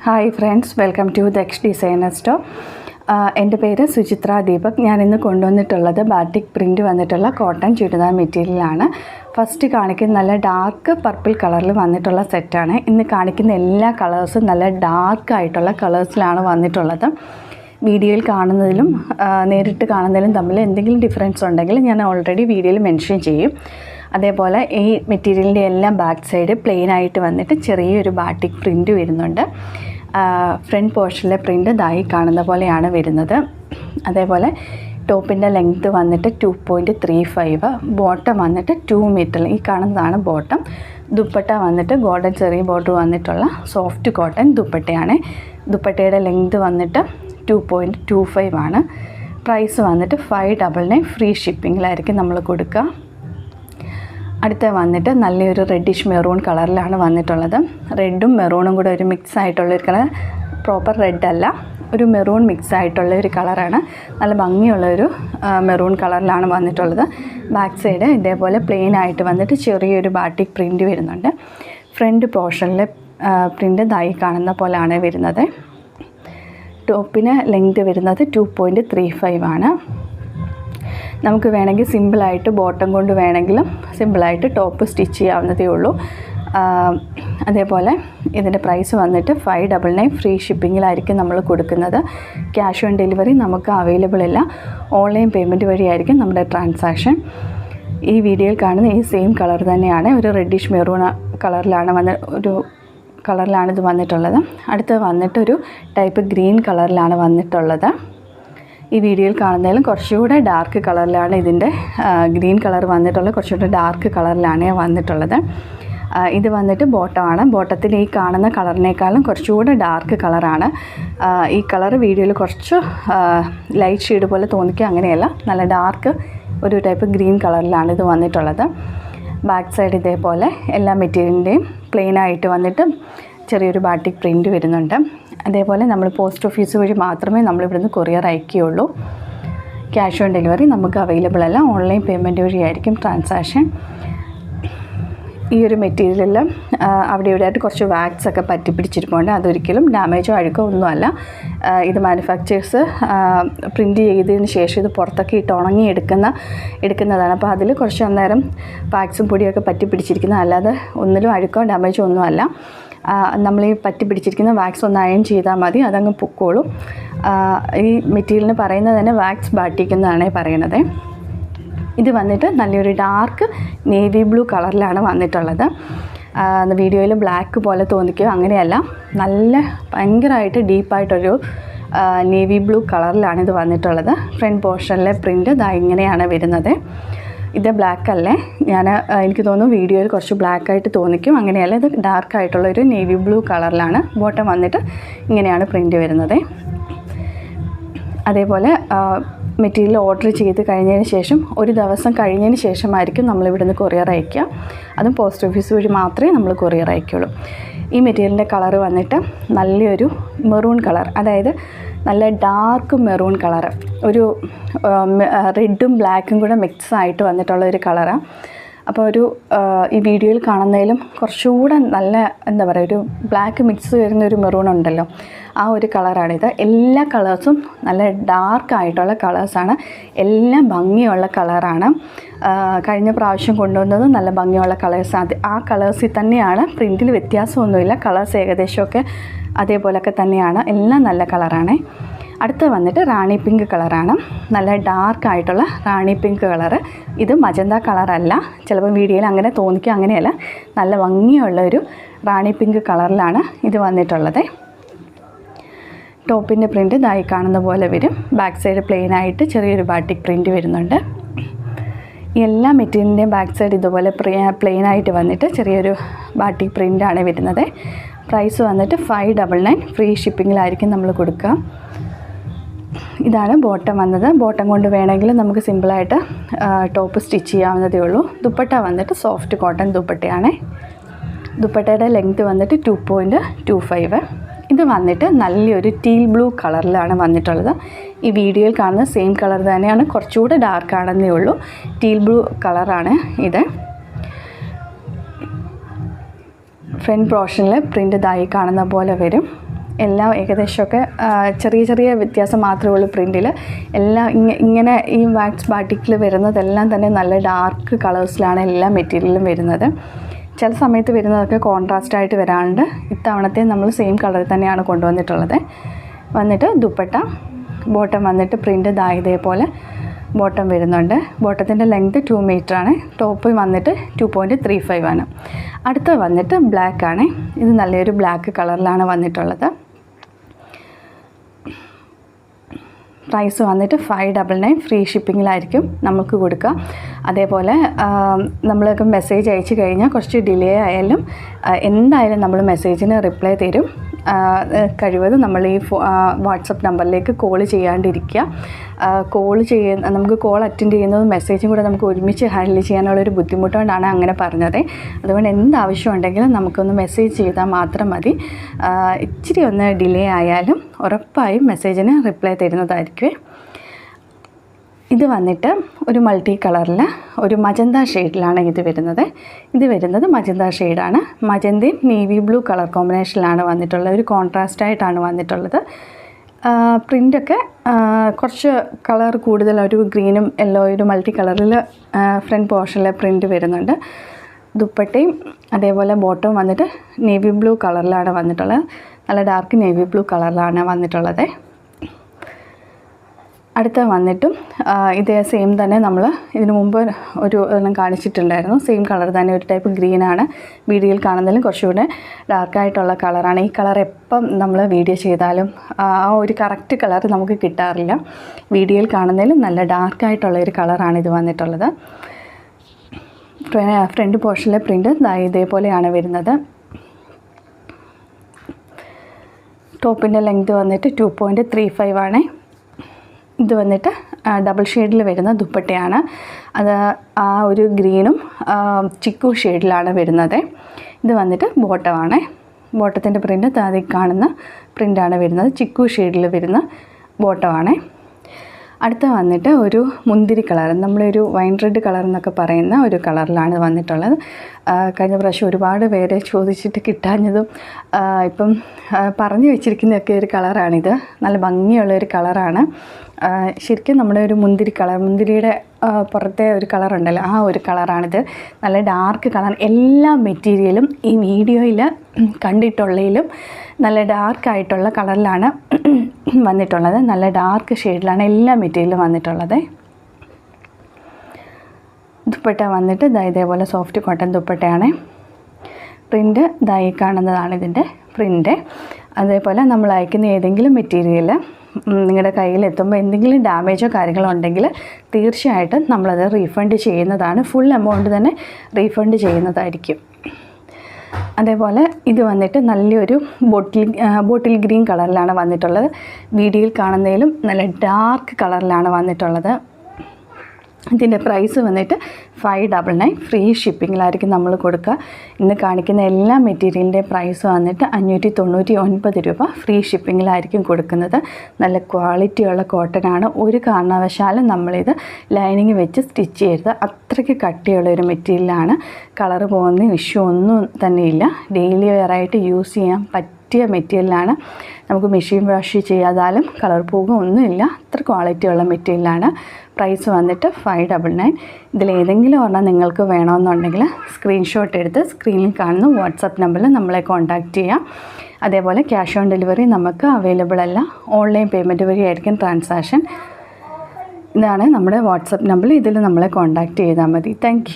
Hi friends, welcome to Daksh designer store. എൻ്റെ പേര് സുചിത്ര ദീപക്. ഞാനിന്ന് കൊണ്ടുവന്നിട്ടുള്ളത് ബാറ്റിക് പ്രിൻറ്റ് വന്നിട്ടുള്ള കോട്ടൺ ചുരിദാർ മെറ്റീരിയലാണ്. ഫസ്റ്റ് കാണിക്കുന്ന നല്ല ഡാർക്ക് പർപ്പിൾ കളറിൽ വന്നിട്ടുള്ള സെറ്റാണ്. ഇന്ന് കാണിക്കുന്ന എല്ലാ കളേഴ്സും നല്ല ഡാർക്കായിട്ടുള്ള കളേഴ്സിലാണ് വന്നിട്ടുള്ളത്. വീഡിയോയിൽ കാണുന്നതിലും നേരിട്ട് കാണുന്നതിലും തമ്മിൽ എന്തെങ്കിലും ഡിഫറൻസ് ഉണ്ടെങ്കിൽ ഞാൻ ഓൾറെഡി വീഡിയോയിൽ മെൻഷൻ ചെയ്യും. അതേപോലെ ഈ മെറ്റീരിയലിൻ്റെ എല്ലാം ബാക്ക് സൈഡ് പ്ലെയിൻ ആയിട്ട് വന്നിട്ട് ചെറിയൊരു ബാറ്റിക് പ്രിൻറ്റ് വരുന്നുണ്ട്. ഫ്രണ്ട് പോർഷനിലെ പ്രിൻറ്റ് ഇതായി കാണുന്ന പോലെയാണ് വരുന്നത്. അതേപോലെ ടോപ്പിൻ്റെ ലെങ്ത്ത് വന്നിട്ട് 2.35, ബോട്ടം വന്നിട്ട് 2 മീറ്റർ. ഈ കാണുന്നതാണ് ബോട്ടം. ദുപ്പട്ട വന്നിട്ട് ഗോൾഡൻ ചെറിയ ബോർഡർ വന്നിട്ടുള്ള സോഫ്റ്റ് കോട്ടൺ ദുപ്പട്ടയാണ്. ദുപ്പട്ടയുടെ ലെങ്ത്ത് വന്നിട്ട് 2.25 ആണ്. പ്രൈസ് വന്നിട്ട് 599 ഫ്രീ ഷിപ്പിങ്ങിലായിരിക്കും നമ്മൾ കൊടുക്കുക. അടുത്ത വന്നിട്ട് നല്ലൊരു റെഡിഷ് മെറൂൺ കളറിലാണ് വന്നിട്ടുള്ളത്. റെഡും മെറൂണും കൂടെ ഒരു മിക്സ് ആയിട്ടുള്ളൊരു കളർ, പ്രോപ്പർ റെഡ് അല്ല, ഒരു മെറൂൺ മിക്സ് ആയിട്ടുള്ള ഒരു കളറാണ്. നല്ല ഭംഗിയുള്ളൊരു മെറൂൺ കളറിലാണ് വന്നിട്ടുള്ളത്. ബാക്ക് സൈഡ് ഇതേപോലെ പ്ലെയിൻ ആയിട്ട് വന്നിട്ട് ചെറിയൊരു ബാറ്റിക് പ്രിൻറ്റ് വരുന്നുണ്ട്. ഫ്രണ്ട് പോർഷനിലെ പ്രിൻറ്റ് ഇതായി കാണുന്ന പോലെയാണ് വരുന്നത്. ടോപ്പിന് ലെങ്ത് വരുന്നത് 2.35 ആണ്. നമുക്ക് വേണമെങ്കിൽ സിമ്പിളായിട്ട് ബോട്ടം കൊണ്ട് വേണമെങ്കിലും സിമ്പിളായിട്ട് ടോപ്പ് സ്റ്റിച്ച് ചെയ്യാവുന്നതേ ഉള്ളൂ. അതേപോലെ ഇതിൻ്റെ പ്രൈസ് വന്നിട്ട് 599 ഫ്രീ ഷിപ്പിങ്ങിലായിരിക്കും നമ്മൾ കൊടുക്കുന്നത്. ക്യാഷ് ഓൺ ഡെലിവറി നമുക്ക് അവൈലബിൾ അല്ല. ഓൺലൈൻ പേയ്മെൻറ്റ് വഴിയായിരിക്കും നമ്മുടെ ട്രാൻസാക്ഷൻ. ഈ വീഡിയോയിൽ കാണുന്ന ഈ സെയിം കളർ തന്നെയാണ്, ഒരു റെഡിഷ് മെറൂൺ കളറിലാണ് ഇത് വന്നിട്ടുള്ളത്. അടുത്ത് വന്നിട്ടൊരു ടൈപ്പ് ഗ്രീൻ കളറിലാണ് വന്നിട്ടുള്ളത്. ഈ വീഡിയോയിൽ കാണുന്നതിലും കുറച്ചുകൂടെ ഡാർക്ക് കളറിലാണ് ഇതിൻ്റെ ഗ്രീൻ കളർ വന്നിട്ടുള്ളത്. കുറച്ചുകൂടെ ഡാർക്ക് കളറിലാണ് വന്നിട്ടുള്ളത്. ഇത് വന്നിട്ട് ബോട്ടമാണ്. ബോട്ടത്തിൽ ഈ കാണുന്ന കളറിനേക്കാളും കുറച്ചുകൂടെ ഡാർക്ക് കളറാണ്. ഈ കളർ വീഡിയോയിൽ കുറച്ച് ലൈറ്റ് ഷെയ്ഡ് പോലെ തോന്നിക്കുക, അങ്ങനെയല്ല, നല്ല ഡാർക്ക് ഒരു ടൈപ്പ് ഗ്രീൻ കളറിലാണ് ഇത് വന്നിട്ടുള്ളത്. ബാക്ക് സൈഡ് ഇതേപോലെ എല്ലാ മെറ്റീരിയലിൻ്റെയും പ്ലെയിൻ ആയിട്ട് വന്നിട്ട് ചെറിയൊരു ബാറ്റിക് പ്രിൻറ്റ് വരുന്നുണ്ട്. അതേപോലെ നമ്മൾ പോസ്റ്റ് ഓഫീസ് വഴി മാത്രമേ നമ്മളിവിടുന്ന് കൊറിയർ അയക്കുകയുള്ളൂ. ക്യാഷ് ഓൺ ഡെലിവറി നമുക്ക് അവൈലബിൾ അല്ല. ഓൺലൈൻ പേയ്മെൻറ്റ് വഴിയായിരിക്കും ട്രാൻസാക്ഷൻ. ഈ ഒരു മെറ്റീരിയലിൽ അവിടെ ഇവിടെയായിട്ട് കുറച്ച് വാക്സ് ഒക്കെ പറ്റി പിടിച്ചിരിപ്പുണ്ട്. അതൊരിക്കലും ഡാമേജോ അഴുക്കോ ഒന്നുമല്ല. ഇത് മാനുഫാക്ചേഴ്സ് പ്രിൻറ്റ് ചെയ്തതിന് ശേഷം ഇത് പുറത്തൊക്കെ ഇട്ട് ഉണങ്ങി എടുക്കുന്നതാണ്. അപ്പോൾ അതിൽ കുറച്ച് അന്നേരം വാക്സും പൊടിയൊക്കെ പറ്റി പിടിച്ചിരിക്കുന്നത്, അല്ലാതെ ഒന്നിലും അഴുക്കോ ഡാമേജോ ഒന്നുമല്ല. നമ്മൾ ഈ പറ്റി പിടിച്ചിരിക്കുന്ന വാക്സ് ഒന്ന് അയൺ ചെയ്താൽ മതി, അതങ്ങ് പൊക്കോളും. ഈ മെറ്റീരിയലിന് പറയുന്നത് തന്നെ വാക്സ് ബാറ്റിക് എന്നാണ് പറയുന്നത്. ഇത് വന്നിട്ട് നല്ലൊരു ഡാർക്ക് നേവി ബ്ലൂ കളറിലാണ് വന്നിട്ടുള്ളത്. വീഡിയോയിൽ ബ്ലാക്ക് പോലെ തോന്നിക്കുകയോ അങ്ങനെയല്ല, നല്ല ഭയങ്കരമായിട്ട് ഡീപ്പായിട്ടൊരു നേവി ബ്ലൂ കളറിലാണ് ഇത് വന്നിട്ടുള്ളത്. ഫ്രണ്ട് പോർഷനിലെ പ്രിൻറ്റ് ഇതാ ഇങ്ങനെയാണ് വരുന്നത്. ഇത് ബ്ലാക്ക് അല്ലേ, എനിക്ക് തോന്നുന്നു വീഡിയോയിൽ കുറച്ച് ബ്ലാക്കായിട്ട് തോന്നിക്കും, അങ്ങനെയല്ല, ഇത് ഡാർക്കായിട്ടുള്ളൊരു നേവി ബ്ലൂ കളറിലാണ്. ബോട്ടം വന്നിട്ട് ഇങ്ങനെയാണ് പ്രിൻറ്റ് വരുന്നത്. അതേപോലെ മെറ്റീരിയൽ ഓർഡർ ചെയ്ത് കഴിഞ്ഞതിന് ശേഷം ഒരു ദിവസം കഴിഞ്ഞതിന് ശേഷമായിരിക്കും നമ്മളിവിടുന്ന് കൊറിയർ അയക്കുക. അതും പോസ്റ്റ് ഓഫീസ് വഴി മാത്രമേ നമ്മൾ കൊറിയർ അയക്കുകയുള്ളൂ. ഈ മെറ്റീരിയലിൻ്റെ കളർ വന്നിട്ട് നല്ലൊരു മെറൂൺ കളർ, അതായത് നല്ല ഡാർക്ക് മെറൂൺ കളർ, ഒരു റെഡും ബ്ലാക്കും കൂടെ മിക്സ് ആയിട്ട് വന്നിട്ടുള്ള ഒരു കളറാണ്. അപ്പോൾ ഈ വീഡിയോയിൽ കാണുന്നതിലും കുറച്ചുകൂടെ നല്ല എന്താ പറയുക, ഒരു ബ്ലാക്ക് മിക്സ് വരുന്നൊരു മെറൂൺ ഉണ്ടല്ലോ, ആ ഒരു കളറാണിത്. എല്ലാ കളേഴ്സും നല്ല ഡാർക്കായിട്ടുള്ള കളേഴ്സാണ്. എല്ലാം ഭംഗിയുള്ള കളറാണ്. കഴിഞ്ഞ പ്രാവശ്യം കൊണ്ടുവന്നത് നല്ല ഭംഗിയുള്ള കളേഴ്സാണ്. ആ കളേഴ്സിൽ തന്നെയാണ്, പ്രിൻറ്റിൽ വ്യത്യാസമൊന്നുമില്ല. കളേഴ്സ് ഏകദേശമൊക്കെ അതേപോലെയൊക്കെ തന്നെയാണ്. എല്ലാം നല്ല കളറാണ്. അടുത്ത് വന്നിട്ട് റാണി പിങ്ക് കളറാണ്. നല്ല ഡാർക്കായിട്ടുള്ള റാണി പിങ്ക് കളറ്. ഇത് മജന്ത കളറല്ല, ചിലപ്പോൾ വീഡിയോയിൽ അങ്ങനെ തോന്നിക്കുക, അങ്ങനെയല്ല, നല്ല ഭംഗിയുള്ളൊരു റാണി പിങ്ക് കളറിലാണ് ഇത് വന്നിട്ടുള്ളത്. ടോപ്പിൻ്റെ പ്രിൻറ്റ് ഇതായി കാണുന്ന പോലെ വരും. ബാക്ക് സൈഡ് പ്ലെയിൻ ആയിട്ട് ചെറിയൊരു ബാറ്റിക് പ്രിൻറ്റ് വരുന്നുണ്ട്. എല്ലാ മെറ്റീരിയലിൻ്റെയും ബാക്ക് സൈഡ് ഇതുപോലെ പ്ലെയിൻ ആയിട്ട് വന്നിട്ട് ചെറിയൊരു ബാറ്റിക് പ്രിൻ്റാണ് വരുന്നത്. പ്രൈസ് വന്നിട്ട് 599 ഫ്രീ ഷിപ്പിങ്ങിലായിരിക്കും നമ്മൾ കൊടുക്കുക. ഇതാണ് ബോട്ടം വന്നത്. ബോട്ടം കൊണ്ട് വേണമെങ്കിൽ നമുക്ക് സിമ്പിളായിട്ട് ടോപ്പ് സ്റ്റിച്ച് ചെയ്യാവുന്നതേ ഉള്ളൂ. ദുപ്പട്ട വന്നിട്ട് സോഫ്റ്റ് കോട്ടൺ ദുപ്പട്ടയാണ്. ദുപ്പട്ടയുടെ ലെങ്ത്ത് വന്നിട്ട് 2.25. ഇത് വന്നിട്ട് നല്ലൊരു ടീൽ ബ്ലൂ കളറിലാണ് വന്നിട്ടുള്ളത്. ഈ വീഡിയോയിൽ കാണുന്ന സെയിം കളർ തന്നെയാണ്, കുറച്ചുകൂടെ ഡാർക്കാണെന്നേ ഉള്ളൂ. ടീൽ ബ്ലൂ കളറാണ് ഇത്. ഫ്രണ്ട് പോർഷനിൽ പ്രിൻ്റ് ഇതായി കാണുന്ന പോലെ വരും. എല്ലാം ഏകദേശമൊക്കെ ചെറിയ ചെറിയ വ്യത്യാസം മാത്രമേ ഉള്ളൂ പ്രിൻറ്റിൽ. എല്ലാം ഇങ്ങനെ ഈ വാക്സ് ബാട്ടിക്കിൽ വരുന്നതെല്ലാം തന്നെ നല്ല ഡാർക്ക് കളേഴ്സിലാണ് എല്ലാ മെറ്റീരിയലും വരുന്നത്. ചില സമയത്ത് വരുന്നതൊക്കെ കോൺട്രാസ്റ്റായിട്ട് വരാണ്ട് ഇത്തവണത്തെ നമ്മൾ സെയിം കളറിൽ തന്നെയാണ് കൊണ്ടുവന്നിട്ടുള്ളത്. വന്നിട്ട് ദുപ്പട്ട ബോട്ടം വന്നിട്ട് പ്രിൻ്റ് ഇതേപോലെ ബോട്ടം വരുന്നുണ്ട്. ബോട്ടത്തിൻ്റെ ലെങ്ത് 2 മീറ്ററാണ്. ടോപ്പ് വന്നിട്ട് 2.35 ആണ്. അടുത്ത വന്നിട്ട് ബ്ലാക്ക് ആണ്. ഇത് നല്ലൊരു ബ്ലാക്ക് കളറിലാണ് വന്നിട്ടുള്ളത്. പ്രൈസ് വന്നിട്ട് 599 ഫ്രീ ഷിപ്പിങ്ങിലായിരിക്കും നമുക്ക് കൊടുക്കുക. അതേപോലെ നമ്മളൊക്കെ മെസ്സേജ് അയച്ചു കഴിഞ്ഞാൽ കുറച്ച് ഡിലേ ആയാലും എന്തായാലും നമ്മൾ മെസ്സേജിന് റിപ്ലൈ തരും. കഴിവതും നമ്മൾ ഈ വാട്സപ്പ് നമ്പറിലേക്ക് കോൾ ചെയ്യാണ്ടിരിക്കുക. നമുക്ക് കോൾ അറ്റൻഡ് ചെയ്യുന്നതും മെസ്സേജും കൂടെ നമുക്ക് ഒരുമിച്ച് ഹാൻഡിൽ ചെയ്യാനുള്ളൊരു ബുദ്ധിമുട്ടുകൊണ്ടാണ് അങ്ങനെ പറഞ്ഞത്. അതുകൊണ്ട് എന്താവശ്യം ഉണ്ടെങ്കിലും നമുക്കൊന്ന് മെസ്സേജ് ചെയ്താൽ മാത്രം മതി. ഇച്ചിരി ഒന്ന് ഡിലേ ആയാലും ഉറപ്പായും മെസ്സേജിന് റിപ്ലൈ തരുന്നതായിരിക്കും. ഇത് വന്നിട്ട് ഒരു മൾട്ടി കളറിൽ ഒരു മജന്ത ഷെയ്ഡിലാണ് ഇത് വരുന്നത് മജന്ത ഷെയ്ഡാണ്. മജന്തയും നേവി ബ്ലൂ കളർ കോമ്പിനേഷനിലാണ് വന്നിട്ടുള്ളത്. ഒരു കോൺട്രാസ്റ്റായിട്ടാണ് വന്നിട്ടുള്ളത്. പ്രിൻ്റൊക്കെ കുറച്ച് കളർ കൂടുതൽ, ഒരു ഗ്രീനും യെല്ലോ ഒരു മൾട്ടി കളറിൽ ഫ്രണ്ട് പോർഷനിലെ പ്രിൻ്റ് വരുന്നുണ്ട്. ദുപ്പട്ടയും അതേപോലെ ബോട്ടവും വന്നിട്ട് നേവി ബ്ലൂ കളറിലാണ് വന്നിട്ടുള്ളത്. നല്ല ഡാർക്ക് നേവി ബ്ലൂ കളറിലാണ് വന്നിട്ടുള്ളത്. അടുത്ത വന്നിട്ടും ഇതേ സെയിം തന്നെ നമ്മൾ ഇതിനു മുമ്പ് ഒരു എണ്ണം കാണിച്ചിട്ടുണ്ടായിരുന്നു. സെയിം കളർ തന്നെ, ഒരു ടൈപ്പ് ഗ്രീനാണ്. വീഡിയോയിൽ കാണുന്നതിലും കുറച്ചുകൂടെ ഡാർക്കായിട്ടുള്ള കളറാണ്. ഈ കളർ എപ്പം നമ്മൾ വീഡിയോ ചെയ്താലും ആ ഒരു കറക്റ്റ് കളർ നമുക്ക് കിട്ടാറില്ല. വീഡിയോയിൽ കാണുന്നതിലും നല്ല ഡാർക്കായിട്ടുള്ള ഒരു കളറാണ് ഇത് വന്നിട്ടുള്ളത്. ഫ്രണ്ട് പോർഷനിലെ പ്രിൻ്റ് ഇതേപോലെയാണ് വരുന്നത്. ടോപ്പിൻ്റെ ലെങ്ത് വന്നിട്ട് 2.35 ആണ്. ഇത് വന്നിട്ട് ഡബിൾ ഷെയ്ഡിൽ വരുന്ന ദുപ്പട്ടയാണ്. അത് ആ ഒരു ഗ്രീനും ചിക്കു ഷെയ്ഡിലാണ് വരുന്നത്. ഇത് വന്നിട്ട് ബോട്ടമാണ്. ബോട്ടത്തിൻ്റെ പ്രിൻ്റ് താഴെ കാണുന്ന പ്രിൻ്റാണ് വരുന്നത്. ചിക്കു ഷെയ്ഡിൽ വരുന്ന ബോട്ടമാണ്. അടുത്ത വന്നിട്ട് ഒരു മുന്തിരി കളർ, നമ്മളൊരു വൈൻ റെഡ് കളർ എന്നൊക്കെ പറയുന്ന ഒരു കളറിലാണ് വന്നിട്ടുള്ളത്. കഴിഞ്ഞ പ്രാവശ്യം ഒരുപാട് പേര് ചോദിച്ചിട്ട് കിട്ടാഞ്ഞതും ഇപ്പം പറഞ്ഞു വെച്ചിരിക്കുന്നതൊക്കെ ഒരു കളറാണിത്. നല്ല ഭംഗിയുള്ളൊരു കളറാണ്. ശരിക്കും നമ്മുടെ ഒരു മുന്തിരി കളർ, മുന്തിരിയുടെ പുറത്തെ ഒരു കളറുണ്ടല്ലോ, ആ ഒരു കളറാണിത്. നല്ല ഡാർക്ക് കളർ. എല്ലാ മെറ്റീരിയലും ഈ വീഡിയോയിൽ കണ്ടിട്ടുള്ളതിലും നല്ല ഡാർക്കായിട്ടുള്ള കളറിലാണ് വന്നിട്ടുള്ളത്. നല്ല ഡാർക്ക് ഷെയ്ഡിലാണ് എല്ലാ മെറ്റീരിയലും വന്നിട്ടുള്ളത്. ദുപ്പട്ട വന്നിട്ട് ഇതേപോലെ സോഫ്റ്റ് കോട്ടൺ ദുപ്പട്ടയാണ്. പ്രിൻ്റ് ഇതായി കാണുന്നതാണ് ഇതിൻ്റെ പ്രിൻ്റ്. അതേപോലെ നമ്മൾ അയക്കുന്ന ഏതെങ്കിലും മെറ്റീരിയൽ നിങ്ങളുടെ കയ്യിലെത്തുമ്പോൾ എന്തെങ്കിലും ഡാമേജോ കാര്യങ്ങളോ ഉണ്ടെങ്കിൽ തീർച്ചയായിട്ടും നമ്മളത് റീഫണ്ട് ചെയ്യുന്നതാണ്. ഫുൾ എമൗണ്ട് തന്നെ റീഫണ്ട് ചെയ്യുന്നതായിരിക്കും. അതേപോലെ ഇത് വന്നിട്ട് നല്ലൊരു ബോട്ടിൽ ഗ്രീൻ കളറിലാണ് വന്നിട്ടുള്ളത്. വീഡിയോയിൽ കാണുന്നതിലും നല്ല ഡാർക്ക് കളറിലാണ് വന്നിട്ടുള്ളത്. ഇതിൻ്റെ പ്രൈസ് വന്നിട്ട് 599 ഫ്രീ ഷിപ്പിങ്ങിലായിരിക്കും നമ്മൾ കൊടുക്കുക. ഇന്ന് കാണിക്കുന്ന എല്ലാ മെറ്റീരിയലിൻ്റെ പ്രൈസ് വന്നിട്ട് 599 രൂപ ഫ്രീ ഷിപ്പിങ്ങിലായിരിക്കും കൊടുക്കുന്നത്. നല്ല ക്വാളിറ്റിയുള്ള കോട്ടനാണ്. ഒരു കാരണവശാലും നമ്മളിത് ലൈനിങ് വെച്ച് സ്റ്റിച്ച് ചെയ്യരുത്. അത്രയ്ക്ക് കട്ടിയുള്ളൊരു മെറ്റീരിയലാണ്. കളറ് പോകുന്ന ഇഷ്യൂ ഒന്നും തന്നെയില്ല. ഡെയിലി വെയറായിട്ട് യൂസ് ചെയ്യാൻ പറ്റിയ മെറ്റീരിയലാണ്. നമുക്ക് മെഷീൻ വാഷ് ചെയ്യാതാലും കളർ പോകുക ഒന്നുമില്ല. അത്ര ക്വാളിറ്റിയുള്ള മെറ്റീരിയലാണ്. പ്രൈസ് വന്നിട്ട് 599. ഇതിലേതെങ്കിലും ഒരെണ്ണം നിങ്ങൾക്ക് വേണമെന്നുണ്ടെങ്കിൽ സ്ക്രീൻഷോട്ട് എടുത്ത് സ്ക്രീനിൽ കാണുന്ന വാട്സപ്പ് നമ്പറിൽ നമ്മളെ കോൺടാക്റ്റ് ചെയ്യാം. അതേപോലെ ക്യാഷ് ഓൺ ഡെലിവറി നമുക്ക് അവൈലബിൾ അല്ല. ഓൺലൈൻ പേയ്മെൻറ്റ് വഴിയായിരിക്കും ട്രാൻസാക്ഷൻ. ഇതാണ് നമ്മുടെ വാട്സപ്പ് നമ്പർ. ഇതിൽ നമ്മളെ കോൺടാക്റ്റ് ചെയ്താൽ മതി. താങ്ക്